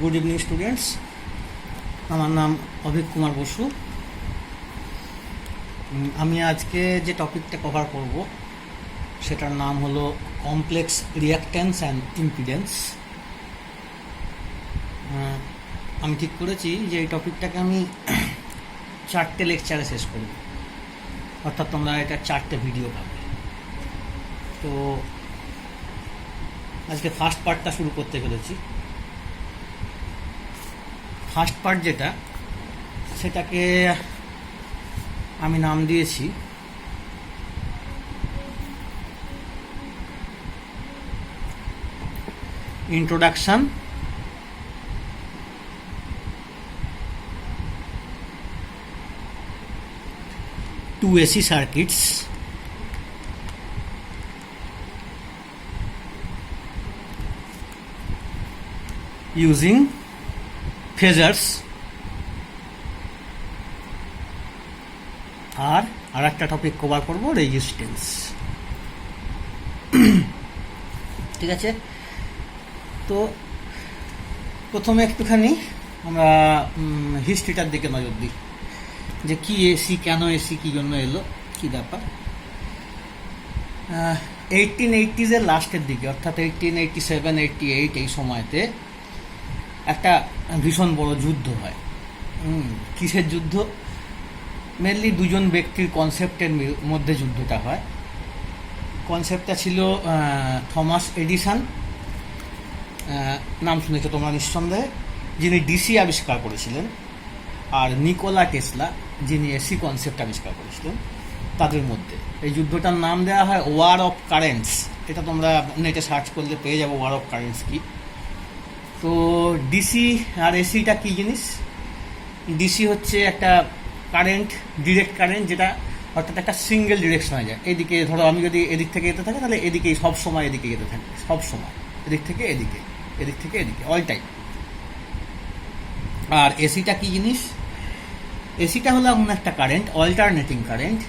Good evening students, আমার নাম অভিক কুমার বসু। আমি আজকে যে টপিকটা কভার করব সেটার নাম হলো কমপ্লেক্স রিঅ্যাক্ট্যান্স অ্যান্ড ইম্পিডেন্স। আমি ঠিক করেছি যে এই টপিকটাকে আমি 4টে লেকচারে শেষ করব, অর্থাৎ তোমরা এটা 4টে ভিডিও পাবে। তো আজকে ফার্স্ট পার্টটা শুরু করতে চলেছি। ফার্স্ট পার্ট যেটা, সেটাকে আমি নাম দিয়েছি introduction to AC circuits using phasors আর একটা টপিক কভার করব রেজিস্ট্যান্স। ঠিক আছে, তো প্রথমে একটুখানি আমরা হিস্ট্রিটার দিকে নজর দিই যে কি এসি, কেন এসি, কী জন্য এলো, কী ব্যাপার। 1880s লাস্টের দিকে, অর্থাৎ 1887, 88 এই সময়তে একটা ভীষণ বড় যুদ্ধ হয়। কিসের যুদ্ধ? মেনলি দুজন ব্যক্তির কনসেপ্টের মধ্যে যুদ্ধটা হয়। কনসেপ্টটা ছিল থমাস এডিসন, নাম শুনেছো তোমরা নিঃসন্দেহে, যিনি ডিসি আবিষ্কার করেছিলেন, আর নিকোলা টেসলা, যিনি এসি কনসেপ্ট আবিষ্কার করেছিলেন। তাদের মধ্যে এই যুদ্ধটার নাম দেওয়া হয় ওয়ার অফ কারেন্টস। এটা তোমরা নেটে সার্চ করলে পেয়ে যাবো ওয়ার অফ কারেন্টস কি। তো ডিসি আর এসিটা কী জিনিস? ডিসি হচ্ছে একটা কারেন্ট, ডিরেক্ট কারেন্ট, যেটা অর্থাৎ একটা সিঙ্গেল ডিরেকশন হয়ে যায়। এদিকে ধরো আমি যদি এদিক থেকে যেতে থাকে, তাহলে এদিকেই সব সময় এদিকে যেতে থাকে, সব সময় এদিক থেকে এদিকে, এদিক থেকে এদিকে, অল টাইম। আর এসিটা কী জিনিস? এসিটা হলো এমন একটা কারেন্ট, অল্টারনেটিং কারেন্ট,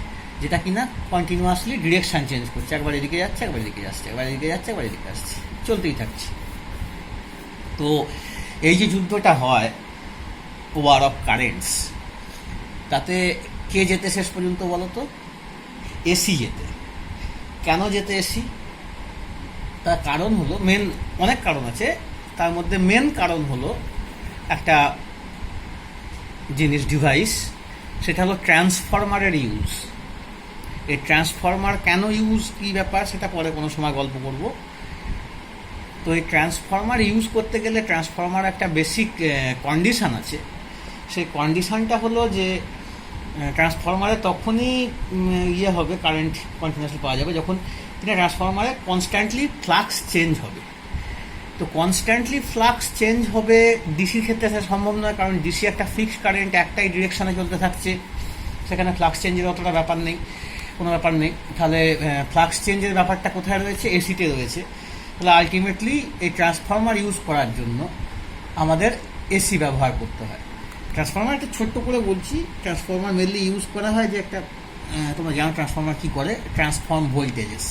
যেটা কিনা কন্টিনিউয়াসলি ডিরেকশন চেঞ্জ করছে। একবার এদিকে যাচ্ছে, একবার এদিকে যাচ্ছে, একবার এদিকে যাচ্ছে, একবার এদিকে আসছে, চলতেই থাকছে। তো এই যে যুদ্ধটা হয় ওয়ার অফ কারেন্টস, তাতে কে যেতে শেষ পর্যন্ত বলো তো? এসি যেতে। কেন যেতে এসি? তার কারণ হলো, অনেক কারণ আছে, তার মধ্যে মেন কারণ হলো একটা জিনিস, ডিভাইস, সেটা হলো ট্রান্সফরমারের ইউজ। এই ট্রান্সফরমার কেন ইউজ, কী ব্যাপার, সেটা পরে কোনো সময় গল্প করব। তো এই ট্রান্সফরমার ইউজ করতে গেলে ট্রান্সফরমার একটা বেসিক কন্ডিশান আছে। সেই কন্ডিশানটা হলো যে ট্রান্সফরমারে তখনই হবে, কারেন্ট কন্টিনিউয়াসলি পাওয়া যাবে, যখন কিনা ট্রান্সফরমারে কনস্ট্যান্টলি ফ্লাক্স চেঞ্জ হবে। তো কনস্ট্যান্টলি ফ্লাক্স চেঞ্জ হবে ডিসির ক্ষেত্রে সেটা সম্ভব নয়, কারণ ডিসি একটা ফিক্সড কারেন্ট, একটাই ডিরেকশানে চলতে থাকছে, সেখানে ফ্লাক্স চেঞ্জের অতটা ব্যাপার নেই, কোনো ব্যাপার নেই। তাহলে ফ্লাক্স চেঞ্জের ব্যাপারটা কোথায় রয়েছে? এসিতে রয়েছে। তাহলে আলটিমেটলি এই ট্রান্সফরমার ইউজ করার জন্য আমাদের এসি ব্যবহার করতে হয়। ট্রান্সফরমার একটা ছোট্ট করে বলছি, ট্রান্সফরমার মেনলি ইউজ করা হয় যে একটা, তোমরা জানো ট্রান্সফরমার কী করে, ট্রান্সফর্ম ভোল্টেজেস,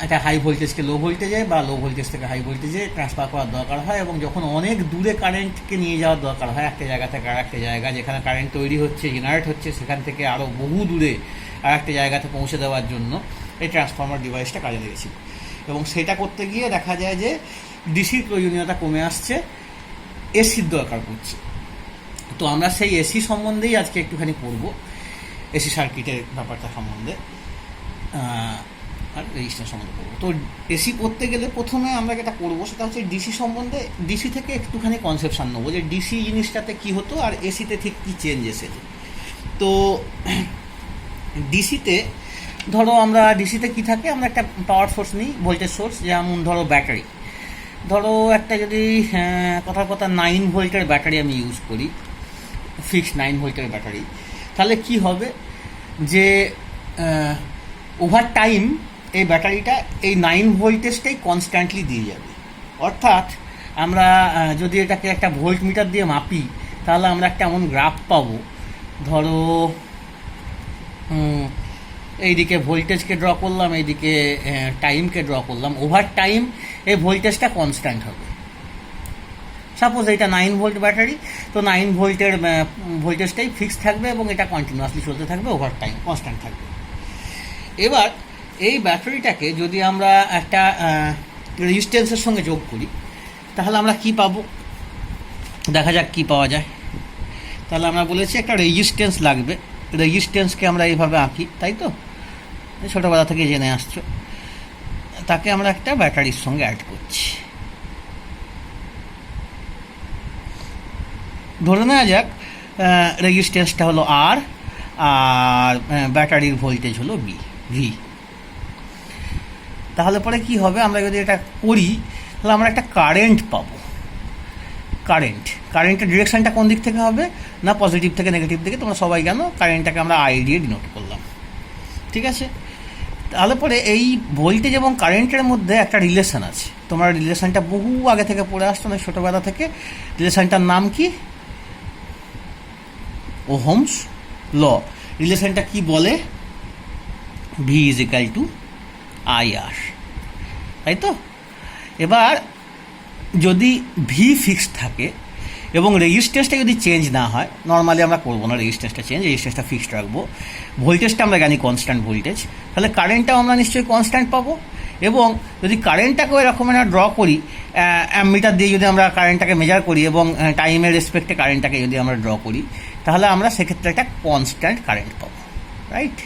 একটা হাই ভোল্টেজকে লো ভোল্টেজে বা লো ভোল্টেজ থেকে হাই ভোল্টেজে ট্রান্সফার করার দরকার হয়, এবং যখন অনেক দূরে কারেন্টকে নিয়ে যাওয়ার দরকার হয় একটা জায়গা থেকে আর একটা জায়গা, যেখানে কারেন্ট তৈরি হচ্ছে, জেনারেট হচ্ছে, সেখান থেকে আরও বহু দূরে আর একটা জায়গাতে পৌঁছে দেওয়ার জন্য এই ট্রান্সফরমার ডিভাইসটা কাজে লেগেছিল। এবং সেটা করতে গিয়ে দেখা যায় যে ডিসির প্রয়োজনীয়তা কমে আসছে, এসির দরকার পড়ছে। তো আমরা সেই এসি সম্বন্ধেই আজকে একটুখানি পড়ব, এসি সার্কিটের ব্যাপারটা সম্বন্ধে আর রেজিস্ট্যান্স সম্বন্ধে পড়বো। তো এসি করতে গেলে প্রথমে আমরা যেটা করবো সেটা হচ্ছে ডিসি সম্বন্ধে, ডিসি থেকে একটুখানি কনসেপশন নেবো যে ডিসি জিনিসটাতে কী হতো আর এসিতে ঠিক কী চেঞ্জ এসেছে। তো ডিসিতে ধরো, আমরা ডিসিতে কী থাকে, আমরা একটা পাওয়ার সোর্স নিই, ভোল্টেজ সোর্স, যেমন ধরো ব্যাটারি। ধরো একটা যদি কথার কথা 9 ভোল্টের ব্যাটারি আমি ইউজ করি, ফিক্সড 9 ভোল্টের ব্যাটারি, তাহলে কি হবে যে ওভার টাইম এই ব্যাটারিটা এই 9 ভোল্টেজটাই কনস্ট্যান্টলি দিয়ে যাবে। অর্থাৎ আমরা যদি এটাকে একটা ভোল্ট মিটার দিয়ে মাপি, তাহলে আমরা একটা এমন গ্রাফ পাবো, ধরো এইদিকে ভোল্টেজকে ড্র করলাম, এইদিকে টাইমকে ড্র করলাম। ওভার টাইম এই ভোল্টেজটা কনস্ট্যান্ট হবে, সাপোজ এটা 9 ভোল্ট ব্যাটারি, তো 9 ভোল্টের ভোল্টেজটাই ফিক্স থাকবে এবং এটা কন্টিনিউয়াসলি চলতে থাকবে, ওভার টাইম কনস্ট্যান্ট থাকবে। এবার এই ব্যাটারিটাকে যদি আমরা একটা রেজিস্ট্যান্সের সঙ্গে যোগ করি তাহলে আমরা কি পাবো, দেখা যাক কি পাওয়া যায়। তাহলে আমরা বলেছি একটা রেজিস্ট্যান্স লাগবে, রেজিস্ট্যান্সকে আমরা এইভাবে আঁকি, তাই তো, ছোটোবেলা থেকে জেনে আসছো। তাকে আমরা একটা ব্যাটারির সঙ্গে অ্যাড করছি। ধরে নেওয়া যাক রেজিস্ট্যান্সটা হলো আর, আর ব্যাটারির ভোল্টেজ হলো ভি। তাহলে পরে কি হবে, আমরা যদি এটা করি তাহলে আমরা একটা কারেন্ট পাবো। কারেন্টের ডিরেকশনটা কোন দিক থেকে হবে না, পজিটিভ থেকে নেগেটিভ দিকে। তোমরা সবাই জানো কারেন্টটাকে আমরা আই দিয়ে ডিনোট করলাম, ঠিক আছে। তাহলে পরে এই ভোল্টেজ এবং কারেন্টের মধ্যে একটা রিলেশন আছে, তোমরা রিলেশনটা বহু আগে থেকে পড়ে আসছো না, ছোটোবেলা থেকে। রিলেশনটার নাম কি, ওহমস ল। রিলেশনটা কি বলে, V is equal to I R, তাই তো। এবার যদি ভি ফিক্স থাকে এবং রেজিস্ট্যান্সটা যদি চেঞ্জ না হয়, নর্মালি আমরা করবো না রেজিস্ট্যান্সটা চেঞ্জ, রেজিস্ট্যান্সটা ফিক্সড রাখবো, ভোল্টেজটা আমরা জানি কনস্ট্যান্ট ভোল্টেজ, তাহলে কারেন্টটাও আমরা নিশ্চয়ই কনস্ট্যান্ট পাবো। এবং যদি কারেন্টটাকেও এরকম আমরা ড্র করি, অ্যামমিটার দিয়ে যদি আমরা কারেন্টটাকে মেজার করি এবং টাইমের রেসপেক্টে কারেন্টটাকে যদি আমরা ড্র করি, তাহলে আমরা সেক্ষেত্রে একটা কনস্ট্যান্ট কারেন্ট পাবো, রাইট।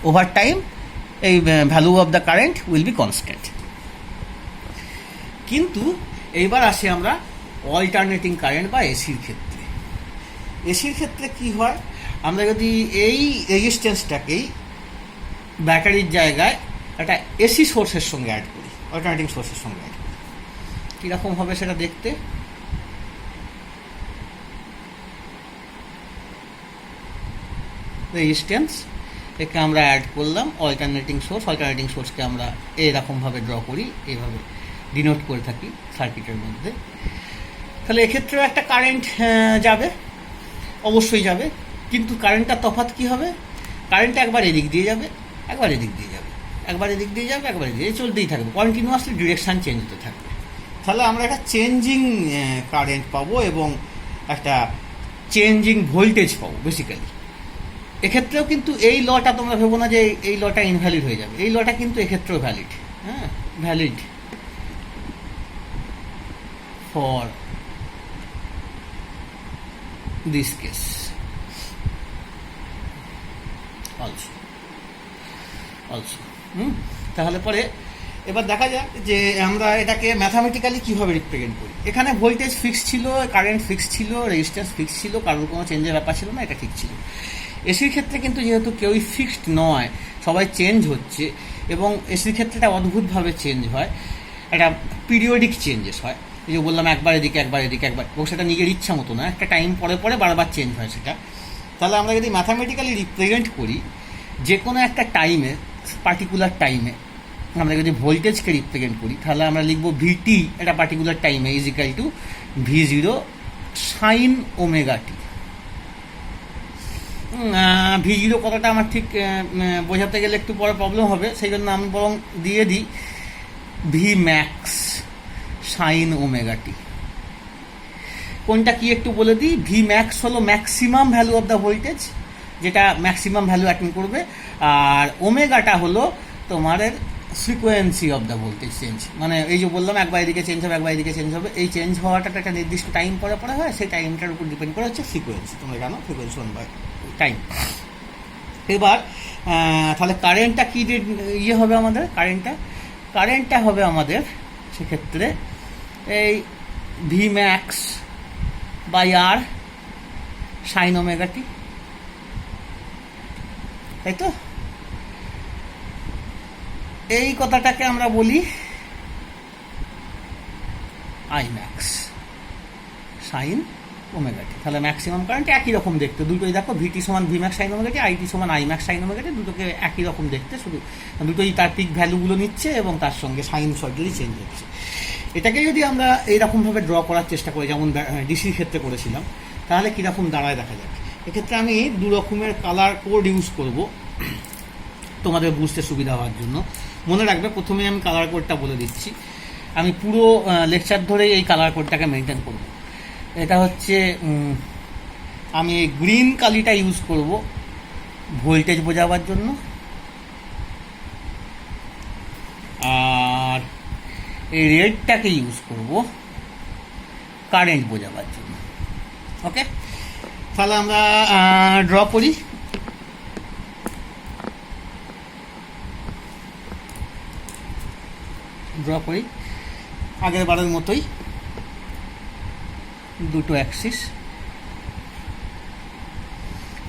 ওভার টাইম এই value of the current will be constant. কিন্তু এইবার আসি আমরা অল্টারনেটিং কারেন্ট বা এসির ক্ষেত্রে। এসির ক্ষেত্রে কি হয়, আমরা যদি এই রেজিস্ট্যান্সটাকেই ব্যাটারির জায়গায় একটা এসি সোর্সের সঙ্গে অ্যাড করি, অল্টারনেটিং সোর্সের সঙ্গে অ্যাড করি, কীরকম হবে সেটা দেখতে। রেজিস্ট্যান্স একে আমরা অ্যাড করলাম, অল্টারনেটিং সোর্সকে আমরা এইরকমভাবে ড্র করি, এইভাবে ডিনোট করে থাকি সার্কিটের মধ্যে। তাহলে এক্ষেত্রেও একটা কারেন্ট যাবে, অবশ্যই যাবে, কিন্তু কারেন্টটা তফাৎ কী হবে, কারেন্টটা একবার এদিক দিয়ে যাবে, একবার এদিক দিয়ে যাবে, একবার এদিক দিয়ে যাবে, একবার এদিক দিয়ে চলতেই থাকবে, কন্টিনিউয়াসলি ডিরেকশান চেঞ্জ হতে থাকবে। তাহলে আমরা একটা চেঞ্জিং কারেন্ট পাবো এবং একটা চেঞ্জিং ভোল্টেজ পাবো বেসিক্যালি। এক্ষেত্রেও কিন্তু এই লটা তোমরা ভেবো না যে এই লটা ইনভ্যালিড হয়ে যাবে, এই লটা কিন্তু এক্ষেত্রেও ভ্যালিড, হ্যাঁ, valid for this case also. তাহলে পরে এবার দেখা যাক যে আমরা এটাকে ম্যাথামেটিক্যালি কীভাবে রিপ্রেজেন্ট করি। এখানে ভোল্টেজ ফিক্স ছিল, কারেন্ট ফিক্স ছিল, রেজিস্ট্যান্স ফিক্স ছিল, কারোর কোনো চেঞ্জের ব্যাপার ছিল না, এটা ঠিক ছিল। এসির ক্ষেত্রে কিন্তু যেহেতু কেউই ফিক্সড নয়, সবাই চেঞ্জ হচ্ছে, এবং এসির ক্ষেত্রে একটা অদ্ভুতভাবে চেঞ্জ হয়, একটা পিরিয়ডিক চেঞ্জেস হয়। এই যে বললাম একবার এদিকে একবার এদিকে একবার, এবং সেটা নিজের ইচ্ছা মতো না, একটা টাইম পরে পরে বারবার চেঞ্জ হয় সেটা। তাহলে আমরা যদি ম্যাথামেটিক্যালি রিপ্রেজেন্ট করি যে কোনো একটা টাইমে, পার্টিকুলার টাইমে আমরা যদি ভোল্টেজকে রিপ্রেজেন্ট করি, তাহলে আমরা লিখবো ভিটি একটা পার্টিকুলার টাইমে is equal two V0 sign omega T. V0 কথাটা আমার ঠিক বোঝাতে গেলে একটু পরে প্রবলেম হবে, সেই জন্য আমি বরং দিয়ে দিই ভি ম্যাক্স সাইন ওমেগা টি। কোনটা কি একটু বলে দিই, ভি ম্যাক্স হলো maximum value of the voltage, যেটা ম্যাক্সিমাম ভ্যালু অ্যাটেন্ড করবে, আর ওমেগাটা হলো তোমার frequency of the voltage change. মানে এই যে বললাম একবার এদিকে চেঞ্জ হবে, একবার এদিকে চেঞ্জ হবে, এই চেঞ্জ হওয়াটা একটা নির্দিষ্ট টাইম পরে পরে হয়, সেই টাইমটার উপর ডিপেন্ড করে হচ্ছে ফ্রিকোয়েন্সি, তোমরা জানো ফ্রিকোয়েন্সি ওয়ান বাই টাইম। এবার তাহলে কারেন্টটা কী ইয়ে হবে আমাদের, কারেন্টটা হবে আমাদের সেক্ষেত্রে এই V max by R sine omega t, তাই তো। এই কথাটাকে আমরা বলি I max sine omega t. তাহলে ম্যাক্সিমাম কারেন্ট একই রকম দেখতে, দুটোই দেখো ভিটি সমান V max sine omega T, IT সমান আই ম্যাক্স সাইন ওমেগা টি, দুটোকে একই রকম দেখতে, শুধু দুটোই তার পিক ভ্যালুগুলো নিচ্ছে এবং তার সঙ্গে সাইন সর্জারি চেঞ্জ হচ্ছে। এটাকে যদি আমরা এইরকমভাবে ড্র করার চেষ্টা করি, যেমন ডিসির ক্ষেত্রে করেছিলাম, তাহলে কীরকম দাঁড়ায় দেখা যাক। এক্ষেত্রে আমি দু রকমের কালার কোড ইউজ করব তোমাদের বুঝতে সুবিধা হওয়ার জন্য। মনে রাখবে প্রথমে আমি কালার কোডটা বলে দিচ্ছি, আমি পুরো লেকচার ধরে এই কালার কোডটাকে মেনটেন করব। এটা হচ্ছে আমি গ্রিন কালিটা ইউজ করব ভোল্টেজ বোঝাবার জন্য, আর এই রেডটাকে ইউজ করব কারেন্ট বোঝাবার জন্য। ওকে, তাহলে আমরা ড্র করি। আগের বারের মতোই দুটো অ্যাক্সিস,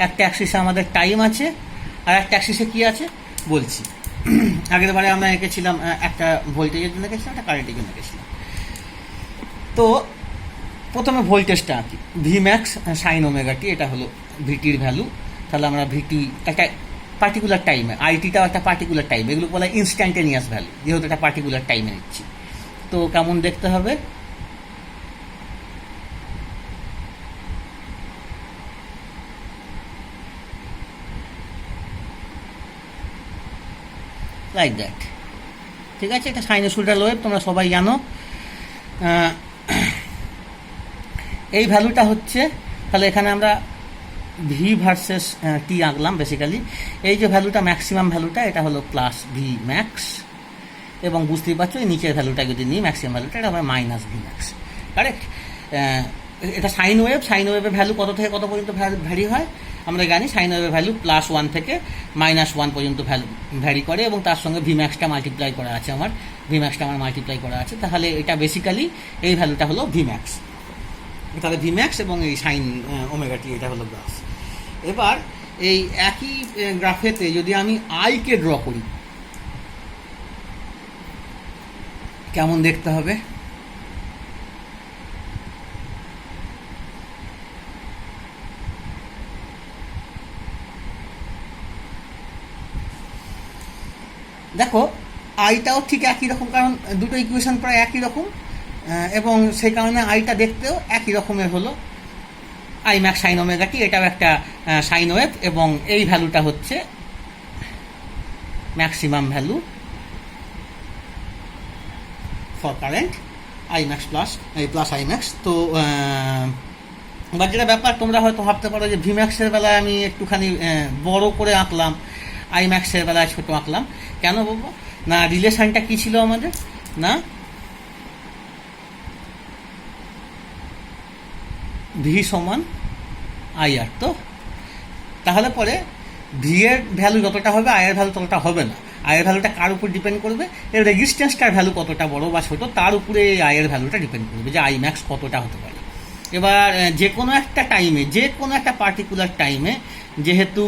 একটা অ্যাক্সিসে আমাদের টাইম আছে আর একটা অ্যাক্সিসে কি আছে বলছি। আগের বারে আমরা এঁকেছিলাম একটা ভোল্টেজের জন্য এঁকেছিলাম, একটা কারেন্টের জন্য এঁকেছিলাম। তো প্রথমে ভোল্টেজটা আঁকি, ভি ম্যাক্স সাইন ওমেগা টি, এটা হলো ভিটির ভ্যালু। তাহলে আমরা ভিটি একটা পার্টিকুলার টাইমে, আইটিটাও একটা পার্টিকুলার টাইম, এগুলো বলা ইনস্ট্যান্টেনিয়াস ভ্যালু, যেহেতু একটা পার্টিকুলার টাইমে নিচ্ছি। তো কেমন দেখতে হবে, লাইক দ্যাট। ঠিক আছে, এটা সাইনোসয়েডাল ওয়েভ, তোমরা সবাই জানো। এই ভ্যালুটা হচ্ছে, তাহলে এখানে আমরা ভি ভার্সেস টি আঁকলাম বেসিক্যালি। এই যে ভ্যালুটা ম্যাক্সিমাম ভ্যালুটা, এটা হলো প্লাস ভি ম্যাক্স, এবং বুঝতেই পারছো এই নিচের ভ্যালুটা যদি নিই ম্যাক্সিমাম ভ্যালুটা, এটা আমরা মাইনাস ভি ম্যাক্স। কারেক্ট? এটা সাইন ওয়েভ, সাইন ওয়েভের ভ্যালু কত থেকে কত পর্যন্ত ভ্যারি হয় আমরা জানি। সাইন ওয়েভের ভ্যালু +1 থেকে -1 পর্যন্ত ভ্যারি করে, এবং তার সঙ্গে ভি ম্যাক্সটা মাল্টিপ্লাই করা আছে আমার, মাল্টিপ্লাই করা আছে। তাহলে এটা বেসিক্যালি এই ভ্যালুটা হলো ভি ম্যাক্স। তাহলে ভি ম্যাক্স এবং এই সাইন ওমেগা টি, এটা হলো গ্রাফ। এবার এই একই গ্রাফেতে যদি আমি আইকে ড্র করি, কেমন দেখতে হবে, দেখো আইটাও ঠিক একই রকম, কারণ দুটো ইকুয়েশন প্রায় একই রকম, এবং সেই কারণে আইটা দেখতেও একই রকমের হলো। আই ম্যাক্স সাইন ওমেগা টি, এটাও একটা সাইন ওয়েভ, এবং এই ভ্যালুটা হচ্ছে maximum value for current I max plus I max. তো এবার যেটা ব্যাপার, তোমরা হয়তো ভাবতে পারো যে ভি ম্যাক্সের বেলায় আমি একটুখানি বড় করে আঁকলাম, আই ম্যাক্সের বেলায় ছোট আঁকলাম। কেন বলবো না, রিলেশনটা কি ছিল আমাদের, না ভি সমান আই আর। তো তাহলে পরে ভি এর ভ্যালু যতটা হবে আই এর ভ্যালু ততটা হবে না। আই এর ভ্যালুটা কার উপর ডিপেন্ড করবে, এর রেজিস্ট্যান্সটার ভ্যালু কতটা বড় বা ছোট তার উপরে এই আই এর ভ্যালুটা ডিপেন্ড করবে, যে আই ম্যাক্স কতটা হতে পারে। এবার যে কোনো একটা টাইমে, যে কোনো একটা পার্টিকুলার টাইমে, যেহেতু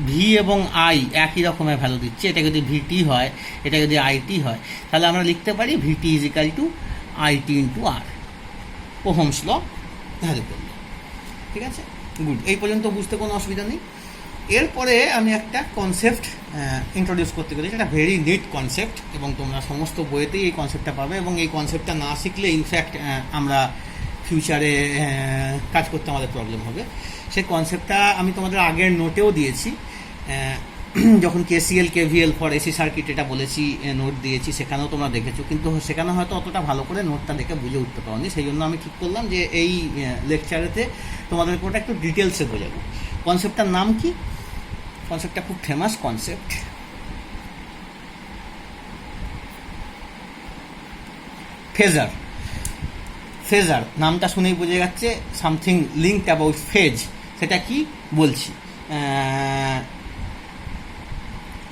ভি এবং আই একই রকমের ভ্যালু দিচ্ছে, এটা যদি ভিটি হয়, এটা যদি আইটি হয়, তাহলে আমরা লিখতে পারি V t is equal to I t into R, ohm's law value করলে। ঠিক আছে, গুড, এই পর্যন্ত বুঝতে কোনো অসুবিধা নেই। এরপরে আমি একটা কনসেপ্ট ইন্ট্রোডিউস করতে গেছি, এটা ভেরি নিট কনসেপ্ট, এবং তোমরা সমস্ত বইয়েতেই এই কনসেপ্টটা পাবে, এবং এই কনসেপ্টটা না শিখলে ইনফ্যাক্ট আমরা ফিউচারে কাজ করতে আমাদের প্রবলেম হবে। সেই কনসেপ্টটা আমি তোমাদের আগের নোটেও দিয়েছি, যখন KCL KVL for AC circuit এটা বলেছি, নোট দিয়েছি, সেখানেও তোমরা দেখেছো, কিন্তু সেখানে হয়তো অতটা ভালো করে নোটটা দেখে বুঝে উঠতে পারোনি। সেই জন্য আমি ঠিক করলাম যে এই লেকচারেতে তোমাদের ওটা একটু ডিটেলসে বোঝাবো। কনসেপ্টটার নাম কি? কনসেপ্টটা খুব ফেমাস কনসেপ্ট, ফেজার। ফেজার নামটা শুনেই বোঝা যাচ্ছে সামথিং লিঙ্কড অ্যাবাউট ফেজ। সেটা কি বলছি,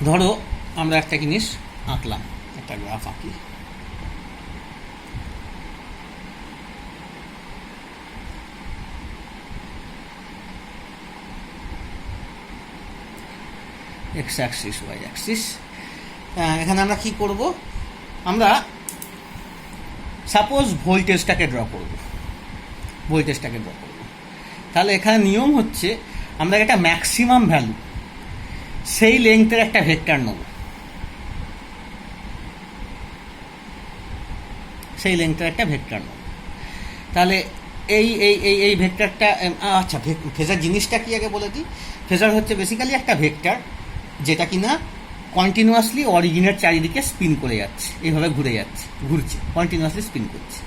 ধরো আমরা একটা জিনিস আঁকলাম, একটা গ্রাফ আঁকি, এক্স অ্যাক্সিস ওয়াই অ্যাক্সিস। এখানে আমরা কি করব, আমরা সাপোজ ভোল্টেজটাকে ড্র করব, তাহলে এখানে নিয়ম হচ্ছে আমরা একটা ম্যাক্সিমাম ভ্যালু, সেই লেংথের একটা ভেক্টর নেব, তাহলে এই ভেক্টরটা, আচ্ছা ফেজার জিনিসটা কি আগে বলে দিই। ফেজার হচ্ছে বেসিক্যালি একটা ভেক্টর যেটা কিনা কন্টিনিউয়াসলি অরিজিনের চারিদিকে স্পিন করে যাচ্ছে, এইভাবে ঘুরছে, কন্টিনিউয়াসলি স্পিন করছে।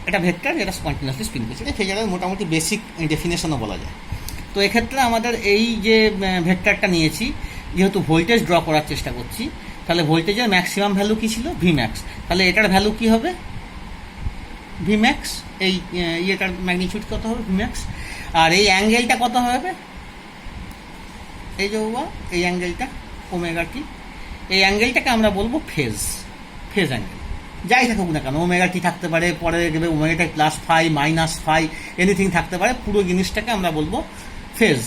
এটা ভেক্টর যেটা কন্টিনিউয়াসলি স্পিন করছে, এটা ফেজারের মোটামুটি বেসিক ডেফিনেশনও বলা যায়। তো এক্ষেত্রে আমাদের এই যে ভেক্টরটা নিয়েছি, যেহেতু ভোল্টেজ ড্র করার চেষ্টা করছি, তাহলে ভোল্টেজের ম্যাক্সিমাম ভ্যালু কী ছিল? ভিম্যাক্স। তাহলে এটার ভ্যালু কী হবে? ভিম্যাক্স। এই ইয়েটার ম্যাগনিটিউড কত হবে? ভিম্যাক্স। আর এই অ্যাঙ্গেলটা কত হবে? এই যে বাবা, এই অ্যাঙ্গেলটা ওমেগা টি, এই অ্যাঙ্গেলটাকে আমরা বলবো ফেজ অ্যাঙ্গেল। যাই থাকুক না কেন, ওমেগা টি থাকতে পারে, পরে দেখবে ওমেগাটা plus phi minus phi anything থাকতে পারে, পুরো জিনিসটাকে আমরা বলবো ফেজ।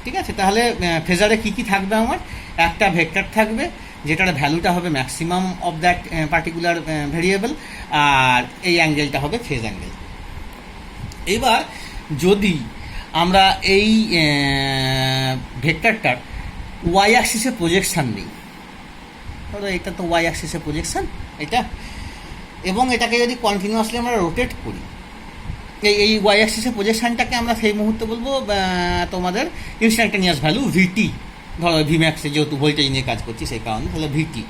ঠিক আছে? তাহলে ফেজারে কী কী থাকবে? আমার একটা ভেক্টর থাকবে যেটার ভ্যালুটা হবে maximum of that particular variable, আর এই অ্যাঙ্গেলটা হবে ফেজ অ্যাঙ্গেল। এবার যদি আমরা এই ভেক্টরটার ওয়াই অ্যাক্সিসে প্রজেকশান নিই, ধরো এটা তো ওয়াই অ্যাক্সিসে প্রজেকশান এটা, এবং এটাকে যদি কন্টিনিউয়াসলি আমরা রোটেট করি, এই ওয়াই অ্যাক্সিসে প্রজেকশানটাকে আমরা সেই মুহূর্তে বলবো তোমাদের ইনস্ট্যান্টানিয়াস ভ্যালু ভিটি। ধরো ভিম্যাক্সে যেহেতু ভোল্টেজ নিয়ে কাজ করছি সেই কারণে, তাহলে ভিটি।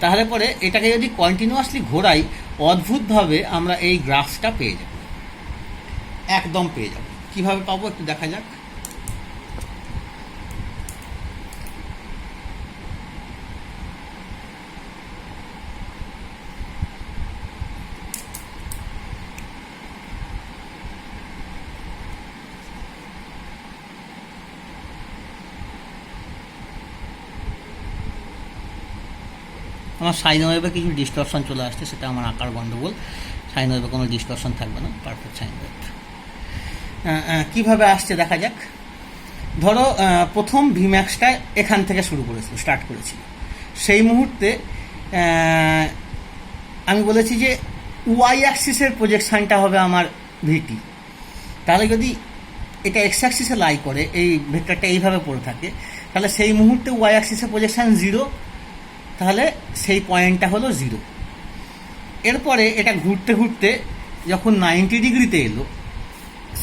তাহলে পরে এটাকে যদি কন্টিনিউয়াসলি ঘোরাই, অদ্ভুতভাবে আমরা এই গ্রাফটা পেয়ে যাব, একদম পেয়ে যাব। কীভাবে পাবো একটু দেখা যাক। আমার সাইন ওয়েভে কিছু ডিস্টরশন চলে আসছে, সেটা আমার আকার গণ্ডগোল। সাইন ওয়েভে কোনো ডিস্টরশন থাকবে না, পারফেক্ট সাইন ওয়েভ। কীভাবে আসছে দেখা যাক। ধরো প্রথম ভিম্যাক্সটা এখান থেকে স্টার্ট করেছিল, সেই মুহূর্তে আমি বলেছি যে ওয়াই অ্যাক্সিসের প্রজেকশানটা হবে আমার ভিটি। তাহলে যদি এটা এক্স অ্যাক্সিসে লাই করে, এই ভেক্টরটা এইভাবে পড়ে থাকে, তাহলে সেই মুহূর্তে ওয়াই অ্যাক্সিসের প্রজেকশান 0, তাহলে সেই পয়েন্টটা হলো 0। এরপরে এটা ঘুরতে ঘুরতে যখন 90 ডিগ্রিতে এলো,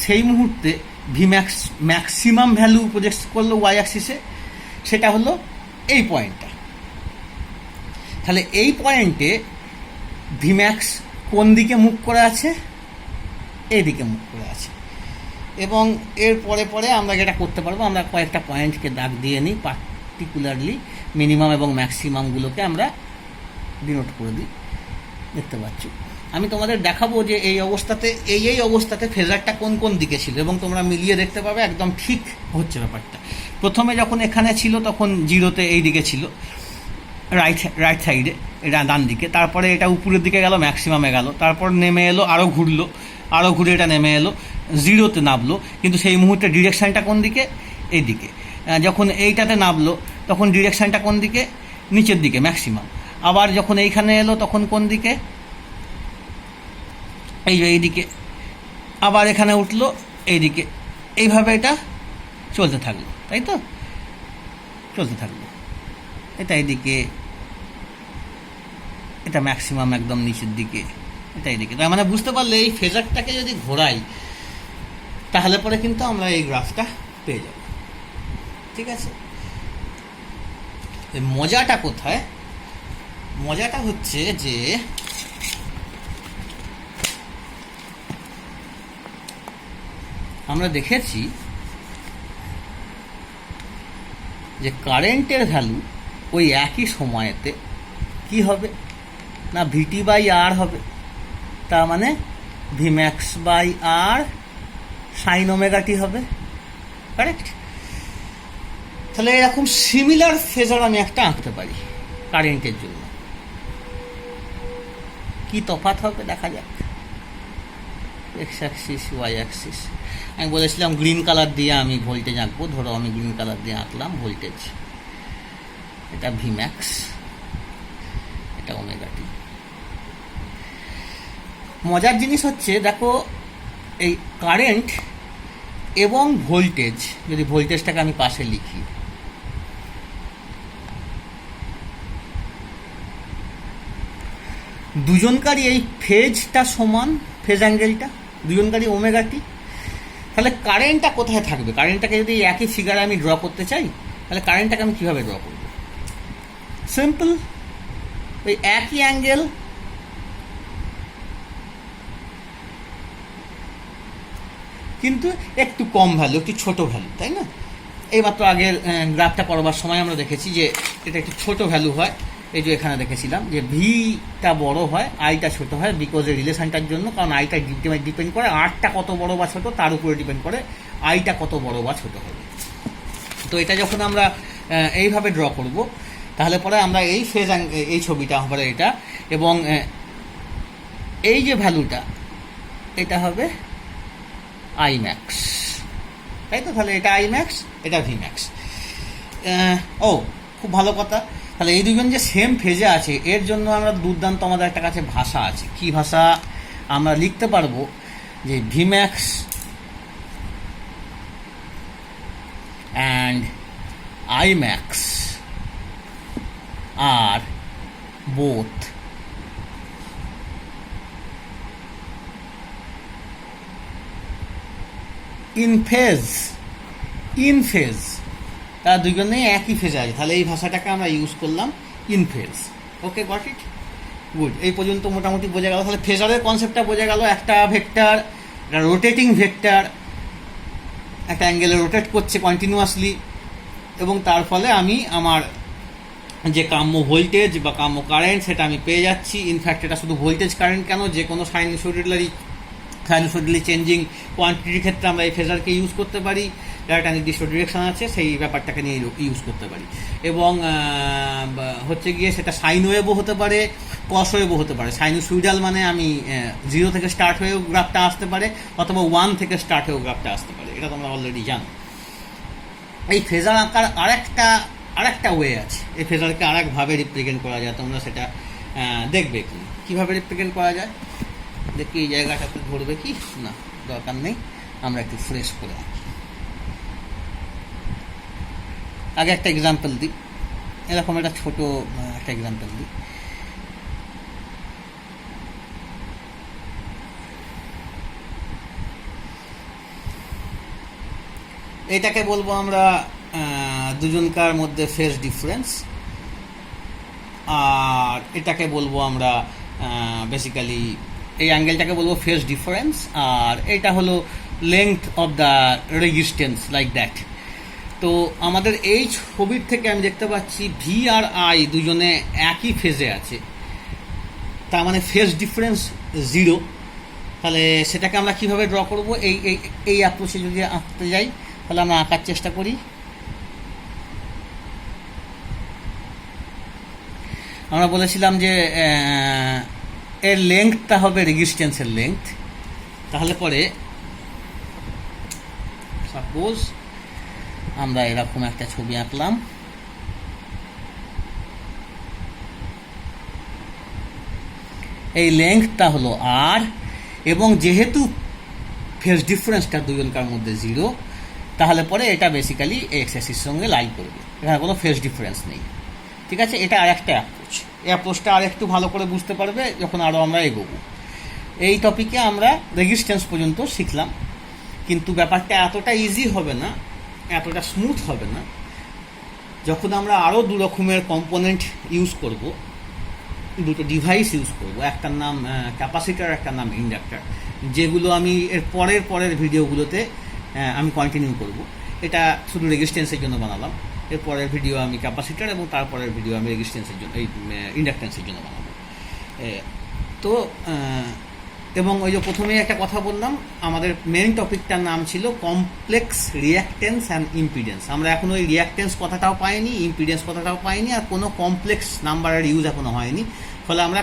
সেই মুহূর্তে ম্যাক্সিমাম ভ্যালু প্রজেক্ট করলো ওয়াই অ্যাক্সিসে, সেটা হলো এই পয়েন্টটা। তাহলে এই পয়েন্টে ভিম্যাক্স কোন দিকে মুখ করে আছে? এই দিকে মুখ করে আছে। এবং এর পরে আমরা যেটা করতে পারবো, আমরা কয়েকটা পয়েন্টকে দাগ দিয়ে নিই, পার্টিকুলারলি মিনিমাম এবং ম্যাক্সিমামগুলোকে আমরা ডিনোট করে দিই। দেখতে পাচ্ছ, আমি তোমাদের দেখাবো যে এই অবস্থাতে ফেজারটা কোন কোন দিকে ছিল, এবং তোমরা মিলিয়ে দেখতে পাবে একদম ঠিক হচ্ছে ব্যাপারটা। প্রথমে যখন এখানে ছিল তখন 0-তে এই দিকে ছিল, রাইট সাইডে, এটা ডান দিকে। তারপরে এটা উপরের দিকে গেল, ম্যাক্সিমামে গেল, তারপর নেমে এলো, আরও ঘুরে এটা নেমে এলো, 0-তে নামলো। কিন্তু সেই মুহূর্তে ডিরেকশানটা কোন দিকে? এই দিকে। যখন এইটাতে নামলো তখন ডিরেকশানটা কোন দিকে? নিচের দিকে, ম্যাক্সিমাম। আবার যখন এইখানে এলো তখন কোন দিকে? এই দিকে। আবার এখানে উঠলো এই দিকে। এইভাবে এটা চলতে থাকলো, তাই তো? চলতে থাকলো এটা এইদিকে, এটা ম্যাক্সিমাম একদম নিচের দিকে, এটা এইদিকে। তার মানে বুঝতে পারলে এই ফেজারটাকে যদি ঘোরাই, তাহলে পরে কিন্তু আমরা এই গ্রাফটা পেয়ে যাব। ঠিক আছে? মজাটা কোথায়? মজাটা হচ্ছে যে আমরা দেখেছি যে কারেন্টের ভ্যালু ওই একই সময়েতে কি হবে না, ভিটি বাই আর হবে। তার মানে V max by R sine omega t হবে। কারেক্ট? তাহলে এরকম সিমিলার ফেজার আমি একটা আঁকতে পারি কারেন্টের জন্য। কি তফাৎ হবে দেখা যাক। X axis, Y axis. আমি বলেছিলাম গ্রিন কালার দিয়ে আমি ভোল্টেজ আঁকবো। ধরো আমি গ্রিন কালার দিয়ে আঁকলাম ভোল্টেজ, এটা ভিম্যাক্স, এটা ওমেগা টি। মজার জিনিস হচ্ছে দেখো, এই কারেন্ট এবং ভোল্টেজ, যদি ভোল্টেজটাকে আমি পাশে লিখি, দুজনকারই এই ফেজটা সমান, ফেজ অ্যাঙ্গেলটা দুজনকারই ওমেগা টি। তাহলে কারেন্টটা কোথায় থাকবে? কারেন্টটাকে যদি একই ফিগারে আমি ড্র করতে চাই, তাহলে কারেন্টটাকে আমি কীভাবে ড্র করব? সিম্পল, ওই একই অ্যাঙ্গেল কিন্তু একটু কম ভ্যালু, একটু ছোট ভ্যালু, তাই না? এইমাত্র আগের গ্রাফটা করবার সময় আমরা দেখেছি যে এটা একটু ছোট ভ্যালু হয়। এই যে এখানে দেখেছিলাম যে ভিটা বড় হয়, আইটা ছোট হয়, বিকজ এই রিলেশনটার জন্য, কারণ আইটা ডিপেন্ড করে আরটা কত বড় বা ছোট, তার উপরে ডিপেন্ড করে আইটা কত বড় বা ছোট হবে। তো এটা যখন আমরা এইভাবে ড্র করব, তাহলে পরে আমরা এই ফেজ এই ছবিটা হবে এটা, এবং এই যে ভ্যালুটা এটা হবে আই ম্যাক্স, তাই তো? তাহলে এটা আই ম্যাক্স, এটা ভি ম্যাক্স। ও খুব ভালো কথা, তাহলে এই দুজন যে সেম ফেজে আছে এর জন্য আমরা দুর্দান্ত আমাদের একটা কাছে ভাষা আছে। কি ভাষা? আমরা লিখতে পারবো যে V max and I max are both in phase, তারা দুজনেই একই ফেজে আছে। তাহলে এই ভাষাটাকে আমরা ইউজ করলাম, in phase. Okay, got it, good. এই পর্যন্ত মোটামুটি বোঝা গেল। তাহলে ফেজারের কনসেপ্টটা বোঝা গেল। একটা ভেক্টর, একটা রোটেটিং ভেক্টর, একটা অ্যাঙ্গেলে রোটেট করছে কন্টিনিউয়াসলি, এবং তার ফলে আমি আমার যে কাম্য ভোল্টেজ বা কাম্য কারেন্ট সেটা আমি পেয়ে যাচ্ছি। ইনফ্যাক্ট এটা শুধু ভোল্টেজ কারেন্ট কেন, যে কোনো সাইনোসয়েডালি চেঞ্জিং কোয়ান্টিটির ক্ষেত্রে আমরা এই ফেজারকে ইউজ করতে পারি। যার একটা নির্দিষ্ট ডিরেকশন আছে, সেই ব্যাপারটাকে নিয়ে ইউজ করতে পারি। এবং হচ্ছে গিয়ে সেটা সাইন ওয়েভও হতে পারে, কস ওয়েভও হতে পারে। সাইনোসুইডাল মানে আমি 0 থেকে স্টার্ট হয়েও গ্রাফটা আসতে পারে, অথবা 1 থেকে স্টার্ট হয়েও গ্রাফটা আসতে পারে। এটা তোমরা অলরেডি জানো। এই ফেজার আঁকার আরেকটা ওয়ে আছে। এই ফেজারকে আরেকভাবে রিপ্রেজেন্ট করা যায়, তোমরা সেটা দেখবে কীভাবে রিপ্রেজেন্ট করা যায়। দেখি এই জায়গাটাতে ধরবে কি না, দরকার নেই, আমরা একটু ফ্রেশ করে আঁকি। আগে একটা এক্সাম্পল দিই, এরকম একটা ছোট একটা এক্সাম্পল দিই। এটাকে বলবো আমরা দুজনকার মধ্যে ফেজ ডিফারেন্স, আর এটাকে বলবো আমরা বেসিক্যালি এই অ্যাঙ্গেলটাকে বলবো ফেজ ডিফারেন্স, আর এটা হলো length of the resistance, like that. তো আমাদের এই ছবির থেকে আমি দেখতে পাচ্ছি ভি আর আই দুজনে একই ফেজে আছে, তার মানে ফেজ ডিফারেন্স 0। তাহলে সেটাকে আমরা কিভাবে ড্র করব? এই অ্যাপ্রোচে যদি আঁকতে যাই, তাহলে আমরা আঁকার চেষ্টা করি। আমরা বলেছিলাম যে এর লেংথটা হবে রেজিস্ট্যান্সের লেংথ। তাহলে পরে সাপোজ আমরা এরকম একটা ছবি আঁকলাম, এই লেংথটা হলো আর, এবং যেহেতু ফেজ ডিফারেন্সটা দুজনকার মধ্যে 0, তাহলে পরে এটা বেসিক্যালি এক্স অ্যাক্সিসের সঙ্গে লাইন করবে, এখানে কোনো ফেজ ডিফারেন্স নেই। ঠিক আছে, এটা আর একটা অ্যাপ্রোচ। এই অ্যাপ্রোচটা আর একটু ভালো করে বুঝতে পারবে যখন আরও আমরা এগোবো। এই টপিকে আমরা রেজিস্ট্যান্স পর্যন্ত শিখলাম, কিন্তু ব্যাপারটা এতটা ইজি হবে না, এতটা স্মুথ হবে না, যখন আমরা আরও 2 রকমের কম্পোনেন্ট ইউজ করব, 2টো ডিভাইস ইউজ করব। একটার নাম ক্যাপাসিটার, একটার নাম ইন্ডাক্টর, যেগুলো আমি এর পরের ভিডিওগুলোতে আমি কন্টিনিউ করব। এটা শুধু রেজিস্ট্যান্সের জন্য বানালাম, এর পরের ভিডিও আমি ক্যাপাসিটার, এবং তারপরের ভিডিও আমি রেজিস্ট্যান্সের জন্য, এই ইন্ডাক্টেন্সের জন্য বানাবো। তো এবং ওই যে প্রথমেই একটা কথা বললাম, আমাদের মেন টপিকটার নাম ছিল কমপ্লেক্স রিঅ্যাক্টেন্স অ্যান্ড ইম্পিডেন্স। আমরা এখন ওই রিঅ্যাক্টেন্স কথাটাও পাইনি, ইম্পিডেন্স কথাটাও পাইনি, আর কোনো কমপ্লেক্স নাম্বারের ইউজ এখনো হয়নি। ফলে আমরা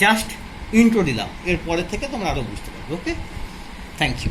জাস্ট ইন্ট্রো দিলাম, এর পরের থেকে তোমরা আরও বুঝতে পারবে। ওকে, থ্যাংক ইউ।